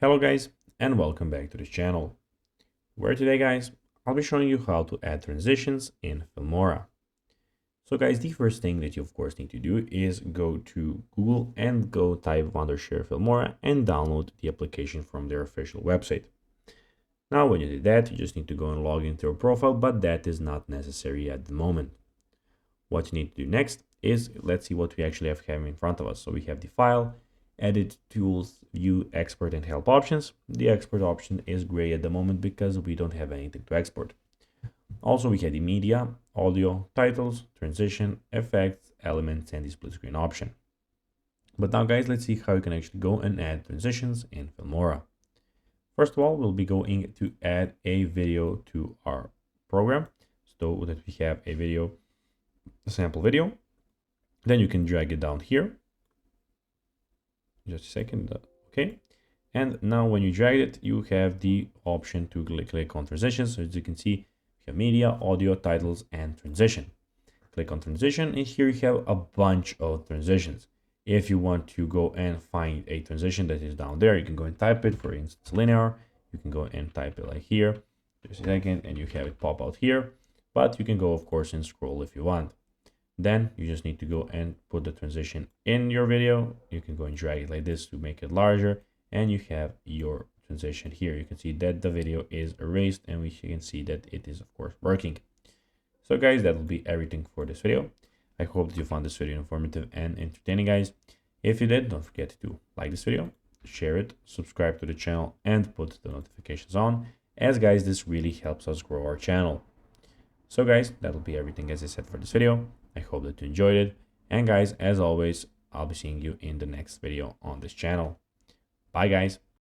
Hello guys, and welcome back to this channel, where today guys, I'll be showing you how to add transitions in Filmora. So guys, the first thing that you of course need to do is go to Google and go type Wondershare Filmora and download the application from their official website. Now when you do that, you just need to go and log into your profile, but that is not necessary at the moment. What you need to do next is, let's see what we actually have in front of us. So we have the file, edit, tools, view, export, and help options. The export option is gray at the moment because we don't have anything to export. Also, we have the media, audio, titles, transition, effects, elements, and the split screen option. But now guys, let's see how you can actually go and add transitions in Filmora. First of all, we'll be going to add a video to our program so that we have a video, a sample video. Then you can drag it down here. Just a second. Okay. And now when you drag it, you have the option to click on transitions. So as you can see, you have media, audio, titles, and transition. Click on transition, and here you have a bunch of transitions. If you want to go and find a transition that is down there, you can go and type it. For instance, linear. You can go and type it like here. Just a second, and you have it pop out here. But you can go, of course, and scroll if you want. Then you just need to go and put the transition in your video. You can go and drag it like this to make it larger, and you have your transition here. You can see that the video is erased, and we can see that it is of course working. So guys, that will be everything for this video. I hope that you found this video informative and entertaining, guys. If you did, don't forget to like this video, share it, subscribe to the channel, and put the notifications on, as guys, this really helps us grow our channel. So guys, that'll be everything as I said for this video. I hope that you enjoyed it. And guys, as always, I'll be seeing you in the next video on this channel. Bye guys.